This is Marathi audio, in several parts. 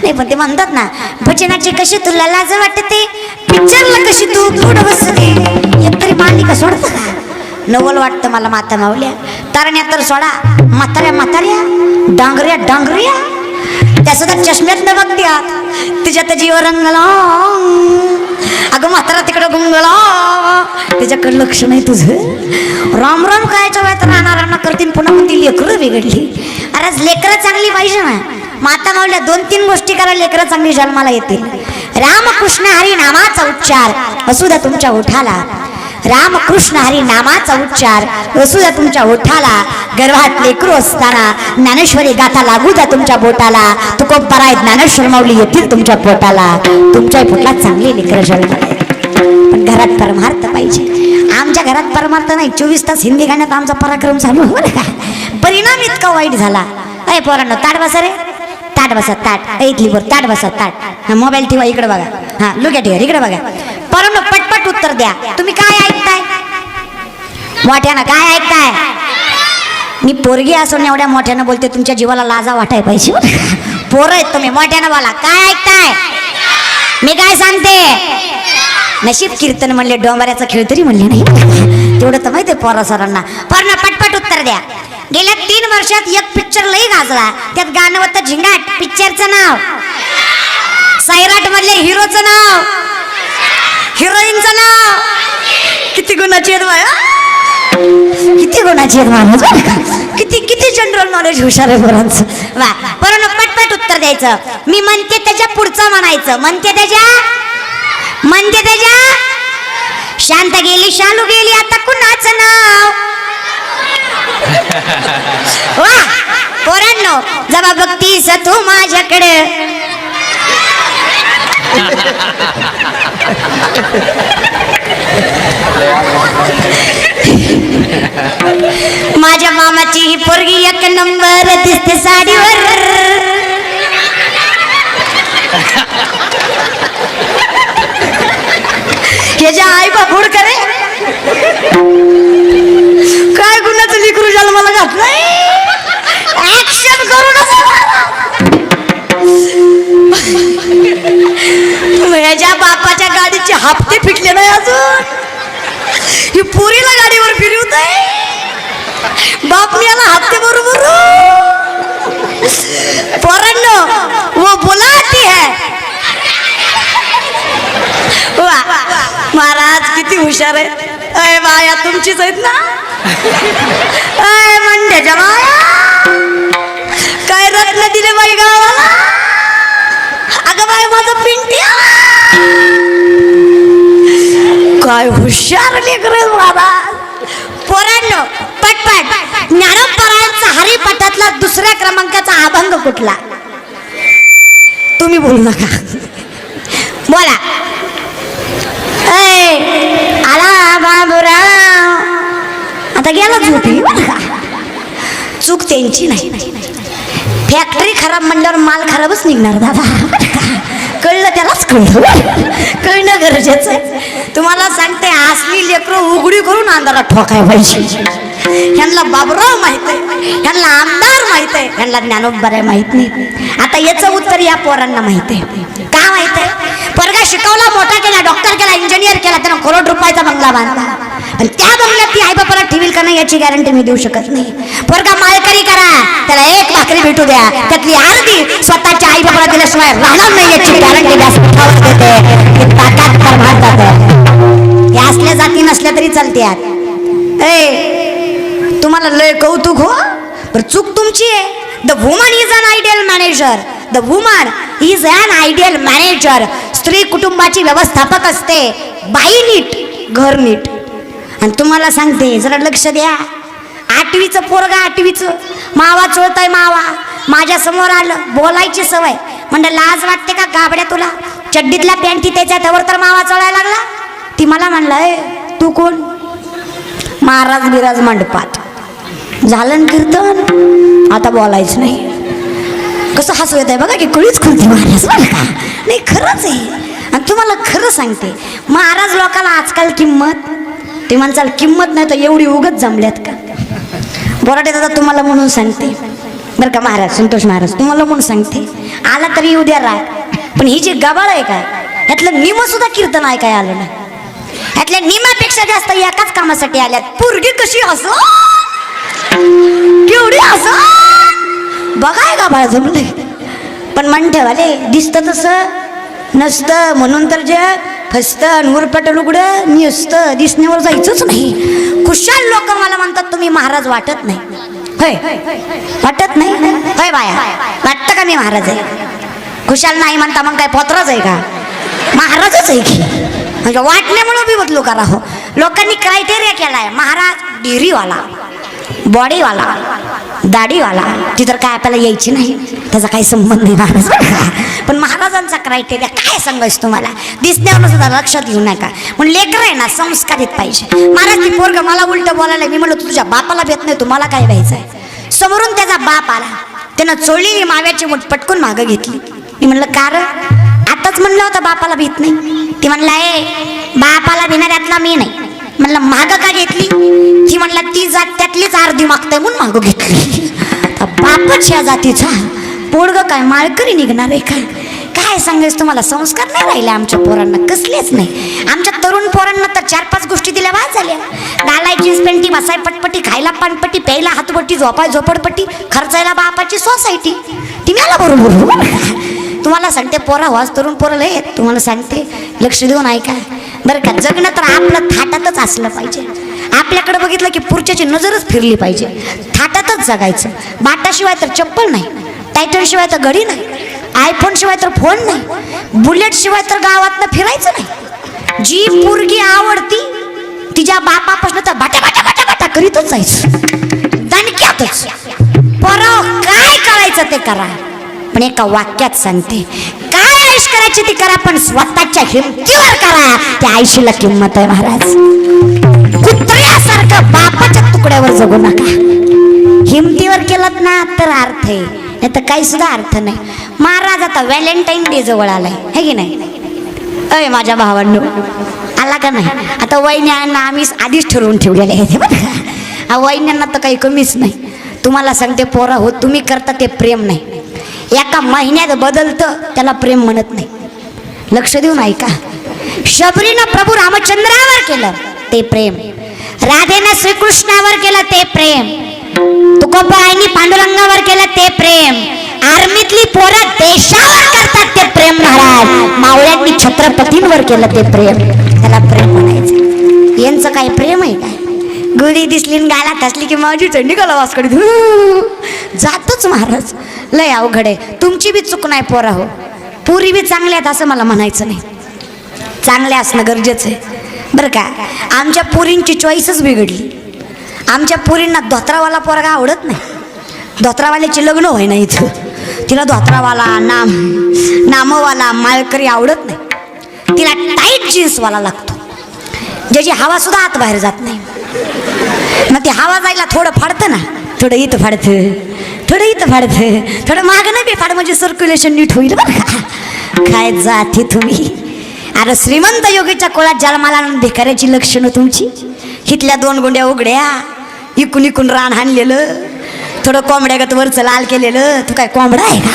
नाही पण ते म्हणतात ना, भजनाची कशी तुला लाज वाटते, पिक्चरला कशी तू पुढं बसते. एक तरी मालिका सोडतं का? नवल वाटतं मला माता मावल्या. तरण्या तर सोडा, म्हाताऱ्या म्हाताऱ्या, डांगऱ्या डांगऱ्या, त्या सुद्धा चष्म्यात न बघत्यात, तिच्यात जीव रंगला. अगं म्हातारा तिकडं गुंगला, त्याच्याकडे लक्ष नाही तुझं. राम राम कायच्या वेळात राहणाऱ्यांना करतील, पुन्हा म्हणतील लेकरं बिघडली. अरे लेकरं चांगली पाहिजे ना. माता मावल्या 2-3 गोष्टी करा, लेकरं चांगली जन्माला येतील. रामकृष्ण हरी नामाचा उच्चार असू द्या तुमच्या ओठाला. रामकृष्ण हरी नामाचा उच्चार असू द्या तुमच्या ओठाला. गर्भात लेकरू असताना ज्ञानेश्वरी गाथा लागू द्या तुमच्या बोटाला. तुकोबराय ज्ञानेश्वर माऊली येतील तुमच्या पोटाला. तुमच्या पोटात चांगली लेकरं जन्माला. पण घरात परमार्थ पाहिजे. आमच्या घरात परमार्थ नाही. 24 तास हिंदी गाण्यात आमचा पराक्रम चालू बरं का. परिणाम इतका वाईट झाला. अय पोरांनो, ताट बसा रे, ताट बसा, ताट ऐकली बर, ताट बसा, ताट. मोबाईल ठेवा, इकडे बघा. हा लुक ॲट हिअर, इकडे बघा. पोरांनो पटपट उत्तर द्या. तुम्ही काय ऐकताय? मोठ्यानं काय ऐकताय? मी पोरगी असून एवढ्या मोठ्यानं बोलते, तुमच्या जीवाला लाजा वाटाय पाहिजे. पोरं आहेत तुम्ही, मोठ्यानं बोला. काय ऐकताय? मी काय सांगते? नशीब कीर्तन म्हणले, डोंबऱ्याचा खेळ तरी म्हणले नाही. तेवढं तर माहिती आहे पोरा सरांना. पोरांनो पटपट उत्तर द्या. गेल्या 3 वर्षात एक पिक्चर लई गाजला. त्यात गाणं होतं झिंगाट. पिक्चरचं नाव, सैराट मधले हिरोचं नाव, हिरोईनचं नाव. किती गुणाची आहेत बाया, किती गुणाची आहेत माणूस. किती किती जनरल नॉलेज हुशार आहे पोरांचं. वा पोरांनो पटपट उत्तर द्यायचं. मी म्हणते त्याच्या पुढचं म्हणायचं. म्हणते त्याच्या, म्हणते त्याच्या. शांत गेली शालू गेली, आता कुणाचं नाव? वा पोरांनो, जवा बघतीस तू माझ्याकडे, माझ्या मामाची ही पोरगी 1 नंबर दिसते साडीवर. याच्या आई बापूड करे काय गुन्ह्याचं लिकरू जन्माला घातलंय. ऍक्शन करू याच्या बापाच्या गाडीचे हप्ते फिटले नाही अजून. ही पुरीला गाडीवर फिरवत आहे. बाप मी याला हप्ते बरोबर. पोरांनो वो बोलाती है. महाराज किती हुशार आहे. अय बाया तुमचीच आहेत ना. अय मंड्याच्या बाया, काय रत्न दिले बाई गावाला. अगं बाय माझं पिंट्या, काय हुशार लेकरं महाराज. पोरांनो पटपट, ज्ञानोबरायांचा हरिपाठातला 2ऱ्या क्रमांकाचा अभंग कुठला? तुम्ही बोलू नका, बोला. आला बाबूराव, आता गेला झोपी. चूक त्यांची नाही. फॅक्टरी खराब म्हणल्यावर माल खराबच निघणार दादा. कळलं, त्यालाच कळणं गरजेचं आहे. तुम्हाला सांगते, असली लेकरं उघडी करून अंधारात ठोकाय पाहिजे. ह्यांना बाबूराव माहित आहे, ह्यांना आमदार माहित आहे, ह्यांना ज्ञानोबराय माहित नाही. आता याचं उत्तर या पोरांना माहित आहे. का माहित आहे? पोरगा शिकवला, मोठा केला, डॉक्टर केला, इंजिनियर केला, त्यानं करोड रुपयाचा बंगला बांधला. पण त्या बंगल्यात ती आईबापाला ठेवील का नाही याची गॅरंटी मी देऊ शकत नाही. पोरगा माळकरी करा, त्याला 1 भाकरी भेटू द्या, त्यातली अर्धी स्वतःच्या आईबापाला दिल्याशिवाय राहणार नाही याची गॅरंटी व्यासपीठावर देते. ताकात परमार्थ या असल्या जाती नसल्या तरी चालत्यात. तुम्हाला लय कौतुक हो, पण चूक तुमची आहे. The woman is an ideal manager. The woman is an ideal manager. स्त्री कुटुंबाची व्यवस्थापक असते. बाई नीट, घर नीट. आणि तुम्हाला सांगते, जरा लक्ष द्या. 8वीचं पोरगा, 8वीचं मावा चोळताय. मावा माझ्या समोर आलं, बोलायची सवय. म्हणजे लाज वाटते का गाबड्या तुला? चड्डीतल्या पॅन्टी त्याच्या त्यावर तर मावा चोळायला लागला. ती मला म्हणलं, तू कोण? महाराज बिराज मंडपात. झालं कीर्तन, आता बोलायचं नाही. कसं हसू येत आहे बघा की, कुळीच खुलती महाराज बरं का. नाही खरंच आहे. आणि तुम्हाला खरं सांगते, महाराज लोकाला आजकाल किंमत, ते म्हणसाल किंमत नाही तर एवढी उगत जमल्यात का? बोराटे दादा तुम्हाला म्हणून सांगते, बरं का महाराज, संतोष महाराज, तुम्हाला म्हणून सांगते, आला तरी येऊ द्या राग, पण ही जी गबाळ आहे काय, ह्यातलं निम सुद्धा कीर्तन आहे काय आलं ना, ह्यातल्या निमापेक्षा जास्त एकाच कामासाठी आल्यात. पोरगी कशी असं केवढी असं बघाय गबाळ जमले, पण मन ठेवाले दिसतं तसं नसतं, म्हणून तर जे फसतं नूरपट लुगडं निसतं, दिसण्यावर जायचंच नाही. खुशाल लोक मला म्हणतात तुम्ही महाराज वाटत नाही. होय वाटत नाही होय बाया, वाटतं का मी महाराज आहे? खुशाल नाही म्हणता मग काय पोत्राच आहे का? महाराजच आहे की, म्हणजे वाटण्यामुळे बी बदलू करा. हो, लोकांनी क्रायटेरिया केलाय, महाराज डिरीवाला, बॉडीवाला, दाढीवाला, ती तर काय आपल्याला यायची नाही, त्याचा काही संबंध नाही महाराज. पण महाराजांचा क्रायटेरिया काय सांगायचं तुम्हाला, दिसण्यावर सुद्धा लक्षात घेऊ नका. पण लेकर आहे ना संस्कारित पाहिजे. महाराज ती पोरग मला उलट बोलायला, मी म्हणलं तुझ्या बापाला भेट नाही, तुम्हाला काय व्हायचंय? समोरून त्याचा बाप आला, त्यानं चोळलेली माव्याची मूठ पटकून मागं घेतली. मी म्हणलं का रे? आताच म्हणलं होतं बापाला भीत नाही. ती म्हणला ए बापाला भिणाऱ्यातला मी नाही. म्हणलं माग का घेतली? ती म्हणला ती जात त्यातलीच अर्धी मागताय म्हणून मागं घेतली. बापच या जातीचा पोरग काय माळकरी निघणार आहे काय? काय सांगायचं तुम्हाला, संस्कार नाही राहिले आमच्या पोरांना, कसलेच नाही. आमच्या तरुण पोरांना तर 4-5 गोष्टी दिल्या बाद झाल्या. घालाय जीन्स पॅन्टी, बसाय पटपटी, खायला पानपट्टी, प्यायला हातपट्टी, झोपाय झोपडपट्टी, खर्चायला बापाची सोसायटी. ती मला बरोबर तुम्हाला सांगते, पोरा वाज तरुण पोरं लय तुम्हाला सांगते, लक्ष देऊन ऐका बरं का. जगणं तर आपलं थाटातच असलं पाहिजे. आपल्याकडे बघितलं की पुढच्याची नजरच फिरली पाहिजे. थाटातच जगायचं. बाटाशिवाय तर चप्पल नाही, टायटन शिवाय तर घडी नाही, आयफोन शिवाय तर फोन नाही, बुलेट शिवाय तर गावातनं फिरायचं नाही. जी पोरगी आवडती तिच्या बापापासून तर बाटा बाटा बाटा बाटा करीतच जायचं, दणक्यातच. पोरं काय करायचं ते करा, पण एका वाक्यात सांगते, काय आयुष करायची ती करा, पण स्वतःच्या हिमतीवर करा. त्या आयुष्याला किंमत आहे महाराज. कुत्र्यासारखं बापाच्या तुकड्यावर जगू नका. हिमतीवर केलं ना तर अर्थ आहे, नाही तर काही सुद्धा अर्थ नाही. महाराज आता व्हॅलेंटाईन डे जवळ आलाय हे की नाही? अय माझ्या भावांनो आला का नाही? आता वैन्यांना आम्ही आधीच ठरवून ठेवलेले आहे बरं का. वैन्यांना तर काही कमीच नाही. तुम्हाला सांगते पोरा हो, तुम्ही करता ते प्रेम नाही, एका महिन्यात बदलतं त्याला प्रेम म्हणत नाही. लक्ष देऊन ऐका. शबरीनं प्रभू रामचंद्रावर केलं ते प्रेम, राधेनं श्रीकृष्णावर केलं ते प्रेम, तुकोबाईंनी पांडुरंगावर केलं ते प्रेम, आर्मीतली पोरं देशावर करतात ते प्रेम महाराज, मावळ्यांनी छत्रपतींवर केलं ते प्रेम, त्याला प्रेम म्हणायचं. यांचं काय प्रेम आहे काय? गुढी दिसली गालात असली की माझी चंडी गाला वासकडी जातच महाराज. लय अवघड आहे. तुमची बी चूक नाही पोरा हो, पुरी बी चांगल्या आहेत असं मला म्हणायचं नाही, चांगले असणं गरजेचं आहे बरं का. आमच्या पुरींची चॉईसच बिघडली. आमच्या पुरींना धोत्रावाला पोरगा आवडत नाही. धोत्रावाल्याची लग्न होय ना इथं, तिला धोत्रावाला नामवाला माळकरी आवडत नाही. तिला टाईट जीन्सवाला लागतो, ज्याची हवा सुद्धा आत बाहेर जात नाही. मग ती हवा जायला थोडं फाडतं ना, थोडं इथं फाडतं, थोडं इथं फाडतं, थोडं मागं बी फाड, म्हणजे सर्क्युलेशन नीट होईल बरं का. काय जाते तुम्ही? अरे श्रीमंत योगीच्या कोळात जन्माला भिकाऱ्याची लक्षणं तुमची. हिथल्या 2 गुंड्या उघड्या, इकून इकून रान हाणलेलं, थोडं कोंबड्यागत वरचं लाल केलेलं. तू काय कोंबडा आहे का?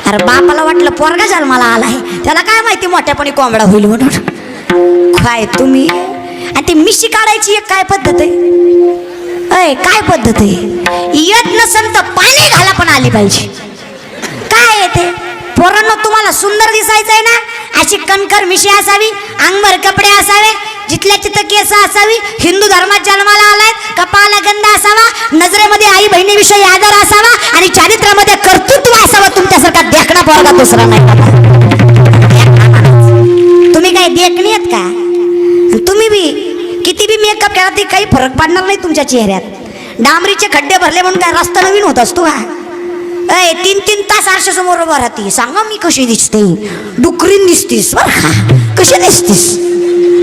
अरे बापाला वाटलं पोरगा जन्माला आलाय, त्याला काय माहिती मोठ्यापणी कोंबडा होईल म्हणून. काय तुम्ही, आणि ती मिशी काढायची एक काय पद्धत आहे? अय काय पद्धत आहे? येत नसेल तर पाणी घाला पण आली पाहिजे. काय येते पोरांनो, तुम्हाला सुंदर दिसायचंय ना, अशी कणकर मिशी असावी, अंगभर कपडे असावे, जिथल्या तिथं केस असावी, हिंदू धर्मात जन्माला आलाय, कपाळाला गंध असावा, नजरेमध्ये आई बहिणीविषयी आदर असावा, आणि चारित्र्यामध्ये कर्तृत्व असावं. तुमच्यासारखा देखणा पोरगा दुसरा नाही. तुम्ही काय देखणी आहेत का? तुम्ही बी किती बी मेकअप केला तरी काही फरक पडणार नाही तुमच्या चेहऱ्यात. डांबरीचे खड्डे भरले म्हणून काय रस्ता नवीन होत असतो का? 3-3 तास आरशासमोर उभं राहते, सांगा मी कशी दिसते? डुकरीन दिसतीस बरं का, कशी दिसतीस?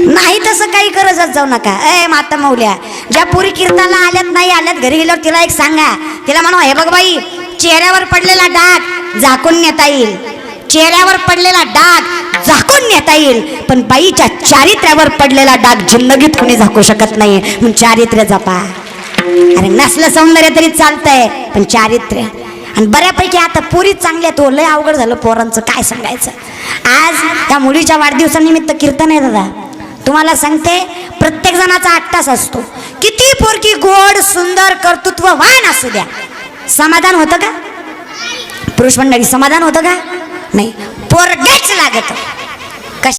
नाही तसं काही करतच जाऊ नका. माता मौल्या, ज्या पुरी कीर्तनाला आल्यात नाही आल्यात, घरी गेल्यावर तिला एक सांगा, तिला म्हणा हे बघ बाई, चेहऱ्यावर पडलेला डाग झाकून नेता येईल, चेहऱ्यावर पडलेला डाग झाकून नेता येईल, पण बाईच्या चारित्र्यावर पडलेला डाग जिंदगीत कोणी झाकू शकत नाही. म्हणून चारित्र्य जपा. अरे नसलं सौंदर्य तरी चालतंय, पण चारित्र्य आणि बऱ्यापैकी आता पोरी चांगल्या तो लय अवघड झालं पोरांचं, काय सांगायचं. आज त्या मुलीच्या वाढदिवसानिमित्त कीर्तन आहे दादा. तुम्हाला सांगते प्रत्येक जणाचा 8 तास असतो. किती पोरकी गोड सुंदर कर्तृत्ववान असू द्या, समाधान होतं का? पुरुष मंडळी समाधान होतं का? नाही, पोरगेच लागत.